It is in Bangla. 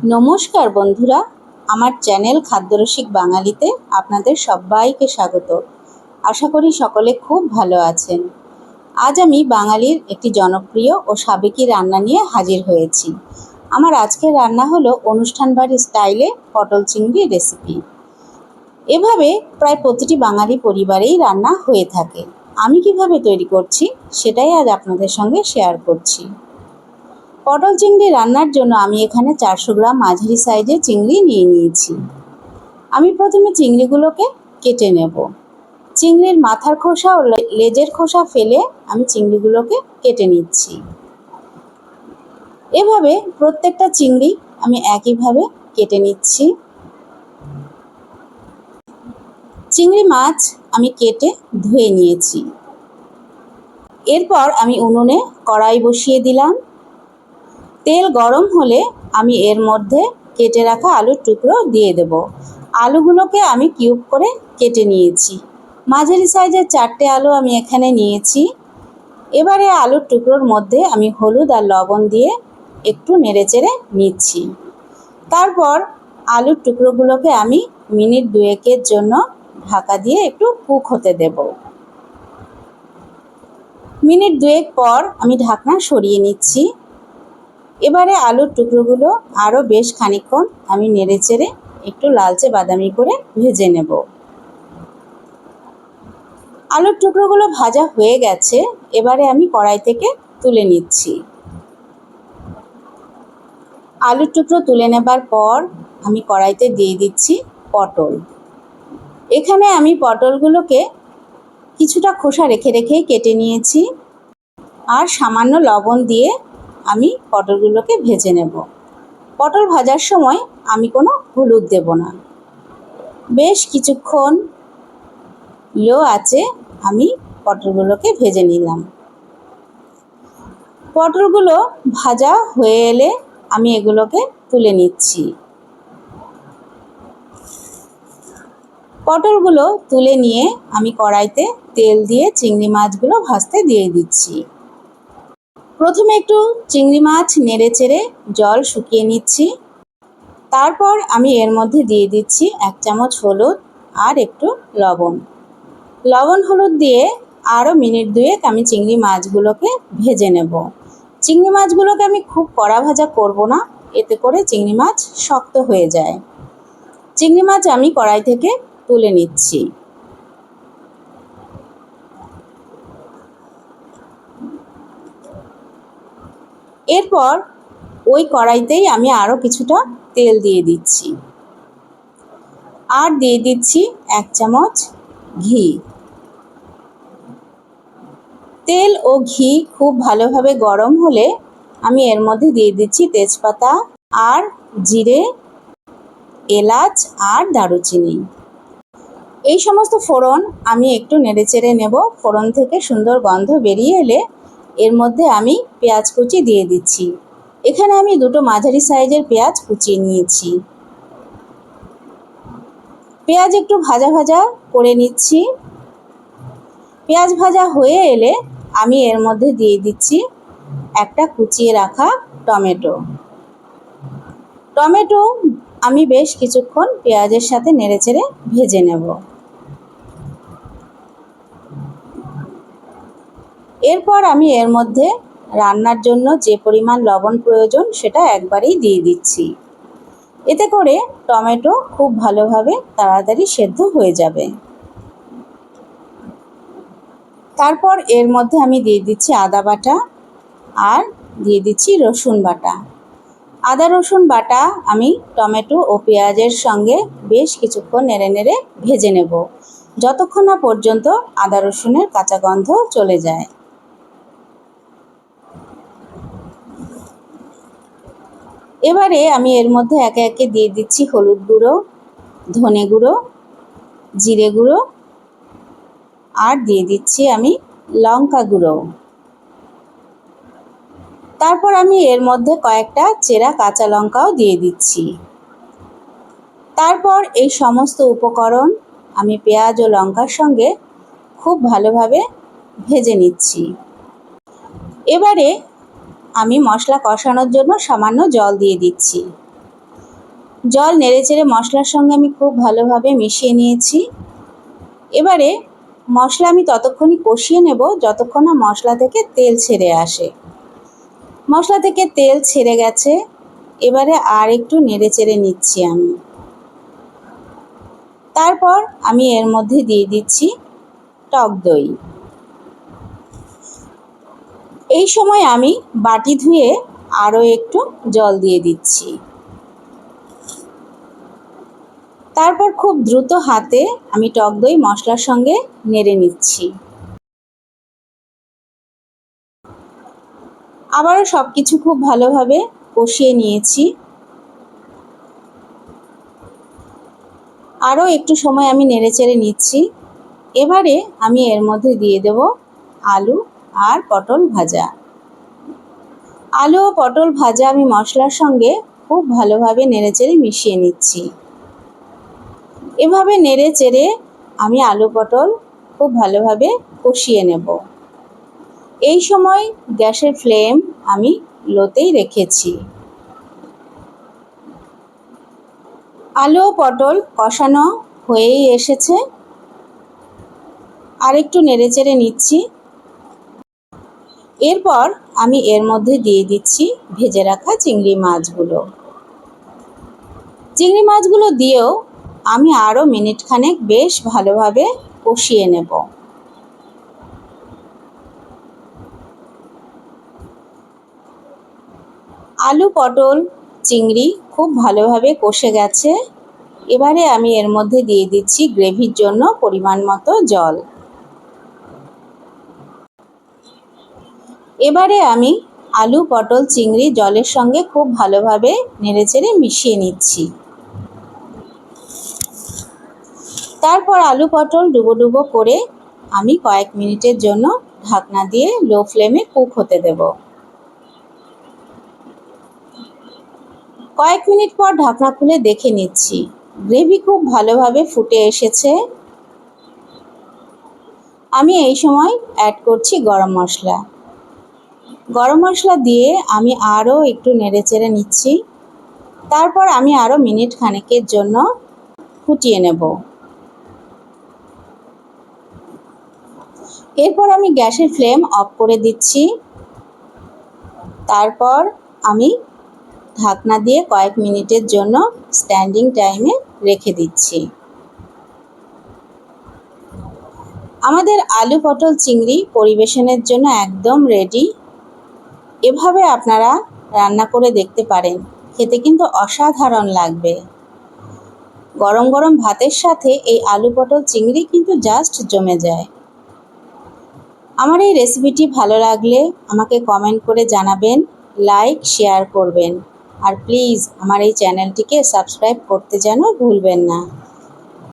নমস্কার বন্ধুরা, আমার চ্যানেল খাদ্যরসিক বাঙালিতে আপনাদের সবাইকে স্বাগত। আশা করি সকলে খুব ভালো আছেন। আজ আমি বাঙালির একটি জনপ্রিয় ও সাবেকি রান্না নিয়ে হাজির হয়েছি। আমার আজকের রান্না হলো অনুষ্ঠান বাড়ির স্টাইলে পটল চিংড়ি রেসিপি। এভাবে প্রায় প্রতিটি বাঙালি পরিবারেই রান্না হয়ে থাকে। আমি কিভাবে তৈরি করছি সেটাই আজ আপনাদের সঙ্গে শেয়ার করছি। পটল চিংড়ি রান্নার জন্য আমি এখানে 400 গ্রাম মাঝারি সাইজের চিংড়ি নিয়ে নিয়েছি। আমি প্রথমে চিংড়িগুলোকে কেটে নেব। চিংড়ির মাথার খোসা ও লেজের খোসা ফেলে আমি চিংড়িগুলোকে কেটে নিচ্ছি। এভাবে প্রত্যেকটা চিংড়ি আমি একইভাবে কেটে নিচ্ছি। চিংড়ি মাছ আমি কেটে ধুয়ে নিয়েছি। এরপর আমি উনুনে কড়াই বসিয়ে দিলাম। তেল গরম হলে আমি এর মধ্যে কেটে রাখা আলুর টুকরো দিয়ে দেব। আলুগুলোকে আমি কিউব করে কেটে নিয়েছি। মাঝারি সাইজের 4টে আলু আমি এখানে নিয়েছি। এবারে আলুর টুকরোর মধ্যে আমি হলুদ আর লবণ দিয়ে একটু নেড়েচেড়ে নিচ্ছি। তারপর আলুর টুকরোগুলোকে আমি মিনিট 2-এর জন্য ঢাকা দিয়ে একটু কুক হতে দেব। মিনিট 2 পর আমি ঢাকনা সরিয়ে নিচ্ছি। এবারে আলুর টুকরোগুলো আরও বেশ খানিকক্ষণ আমি নেড়েচেড়ে একটু লালচে বাদামি করে ভেজে নেব। আলুর টুকরোগুলো ভাজা হয়ে গেছে। এবারে আমি কড়াই থেকে তুলে নিচ্ছি। আলুর টুকরো তুলে নেবার পর আমি কড়াইতে দিয়ে দিচ্ছি পটল। এখানে আমি পটলগুলোকে কিছুটা খোসা রেখে রেখেই কেটে নিয়েছি আর সামান্য লবণ দিয়ে আমি পটলগুলোকে ভেজে নেব। পটল ভাজার সময় আমি কোনো হলুদ দেব না। বেশ কিছুক্ষণ লো আঁচে আমি পটলগুলোকে ভেজে নিলাম। পটলগুলো ভাজা হয়ে এলে আমি এগুলোকে তুলে নিচ্ছি। পটলগুলো তুলে নিয়ে আমি কড়াইতে তেল দিয়ে চিংড়ি মাছগুলো ভাজতে দিয়ে দিচ্ছি। প্রথমে একটু চিংড়ি মাছ নেড়েচেড়ে জল শুকিয়ে নিচ্ছি। তারপর আমি এর মধ্যে দিয়ে দিচ্ছি 1 চামচ হলুদ আর একটু লবণ। লবণ হলুদ দিয়ে আরও মিনিট 2 আমি চিংড়ি মাছগুলোকে ভেজে নেব। চিংড়ি মাছগুলোকে আমি খুব কড়া ভাজা করব না, এতে করে চিংড়ি মাছ শক্ত হয়ে যায়। চিংড়ি মাছ আমি কড়াই থেকে তুলে নিচ্ছি। এরপর ওই কড়াইতেই আমি আরও কিছুটা তেল দিয়ে দিচ্ছি আর দিয়ে দিচ্ছি 1 চামচ ঘি। তেল ও ঘি খুব ভালোভাবে গরম হলে আমি এর মধ্যে দিয়ে দিচ্ছি তেজপাতা আর জিরে, এলাচ আর দারুচিনি। এই সমস্ত ফোড়ন আমি একটু নেড়েচেড়ে নেব। ফোড়ন থেকে সুন্দর গন্ধ বেরিয়ে এলে এর মধ্যে আমি পেঁয়াজ কুচি দিয়ে দিচ্ছি। এখানে আমি 2টো মাঝারি সাইজের পেঁয়াজ কুচিয়ে নিয়েছি। পেঁয়াজ একটু ভাজা ভাজা করে নিচ্ছি। পেঁয়াজ ভাজা হয়ে এলে আমি এর মধ্যে দিয়ে দিচ্ছি একটা কুচিয়ে রাখা টমেটো। টমেটো আমি বেশ কিছুক্ষণ পেঁয়াজের সাথে নেড়েচেড়ে ভেজে নেব। এরপর আমি এর মধ্যে রান্নার জন্য যে পরিমাণ লবণ প্রয়োজন সেটা একবারেই দিয়ে দিচ্ছি। এতে করে টমেটো খুব ভালোভাবে তাড়াতাড়ি সেদ্ধ হয়ে যাবে। তারপর এর মধ্যে আমি দিয়ে দিচ্ছি আদা বাটা আর দিয়ে দিচ্ছি রসুন বাটা। আদা রসুন বাটা আমি টমেটো ও পেঁয়াজের সঙ্গে বেশ কিছুক্ষণ নেড়ে নেড়ে ভেজে নেব, যতক্ষণ না পর্যন্ত আদা রসুনের কাঁচা গন্ধ চলে যায়। এবারে আমি এর মধ্যে একে একে দিয়ে দিচ্ছি হলুদ গুঁড়ো, ধনে গুঁড়ো, জিরে গুঁড়ো আর দিয়ে দিচ্ছি আমি লঙ্কা গুঁড়ো। তারপর আমি এর মধ্যে কয়েকটা চেরা কাঁচা লঙ্কাও দিয়ে দিচ্ছি। তারপর এই সমস্ত উপকরণ আমি পেঁয়াজ ও লঙ্কার সঙ্গে খুব ভালোভাবে ভেজে নিচ্ছি। এবারে আমি মশলা কষানোর জন্য সামান্য জল দিয়ে দিচ্ছি। জল নেড়েচেড়ে মশলার সঙ্গে আমি খুব ভালোভাবে মিশিয়ে নিয়েছি। এবারে মশলা আমি ততক্ষণই কষিয়ে নেব যতক্ষণ না মশলা থেকে তেল ছেড়ে আসে। মশলা থেকে তেল ছেড়ে গেছে, এবারে আর একটু নেড়েচেড়ে নিচ্ছি আমি। তারপর আমি এর মধ্যে দিয়ে দিচ্ছি টক দই। এই সময় আমি বাটি ধুয়ে আরও একটু জল দিয়ে দিচ্ছি। তারপর খুব দ্রুত হাতে আমি টক দই মশলার সঙ্গে নেড়ে নিচ্ছি। আবারও সব কিছু খুব ভালোভাবে কষিয়ে নিয়েছি। আরও একটু সময় আমি নেড়েচেড়ে নিচ্ছি। এবারে আমি এর মধ্যে দিয়ে দেব আলু আর পটল ভাজা। আলু ও পটল ভাজা আমি মশলার সঙ্গে খুব ভালোভাবে নেড়েচেড়ে মিশিয়ে নিচ্ছি। এভাবে নেড়েচেড়ে আমি আলু পটল খুব ভালোভাবে কষিয়ে নেব। এই সময় গ্যাসের ফ্লেম আমি লোতেই রেখেছি। আলু ও পটল কষানো হয়েই এসেছে, আর একটু নেড়েচেড়ে নিচ্ছি। এরপর আমি এর মধ্যে দিয়ে দিচ্ছি ভেজে রাখা চিংড়ি মাছগুলো। চিংড়ি মাছগুলো দিয়েও আমি আরও মিনিটখানেক বেশ ভালোভাবে কষিয়ে নেব। আলু পটল চিংড়ি খুব ভালোভাবে কষে গেছে। এবারে আমি এর মধ্যে দিয়ে দিচ্ছি গ্রেভির জন্য পরিমাণ মতো জল। এবারে আমি আলু পটল চিংড়ি জলের সঙ্গে খুব ভালোভাবে নেড়েচেড়ে মিশিয়ে নিচ্ছি। তারপর আলু পটল ডুবো ডুবো করে আমি কয়েক মিনিটের জন্য ঢাকনা দিয়ে লো ফ্লেমে কুক হতে দেব। কয়েক মিনিট পর ঢাকনা খুলে দেখে নিচ্ছি, গ্রেভি খুব ভালোভাবে ফুটে এসেছে। আমি এই সময় অ্যাড করছি গরম মশলা। গরম মশলা দিয়ে আমি আরও একটু নেড়েচেড়ে নিচ্ছি। তারপর আমি আরও মিনিট খানেকের জন্য ফুটিয়ে নেব। এরপর আমি গ্যাসের ফ্লেম অফ করে দিচ্ছি। তারপর আমি ঢাকনা দিয়ে কয়েক মিনিটের জন্য স্ট্যান্ডিং টাইমে রেখে দিচ্ছি। আমাদের আলু পটল চিংড়ি পরিবেশনের জন্য একদম রেডি। এভাবে আপনারা রান্না করে দেখতে পারেন, খেতে কিন্তু অসাধারণ লাগবে। গরম গরম ভাতের সাথে এই আলু পটল চিংড়ি কিন্তু জাস্ট জমে যায়। আমার এই রেসিপিটি ভালো লাগলে আমাকে কমেন্ট করে জানাবেন, লাইক শেয়ার করবেন, আর প্লিজ আমার এই চ্যানেলটিকে সাবস্ক্রাইব করতে যেন ভুলবেন না।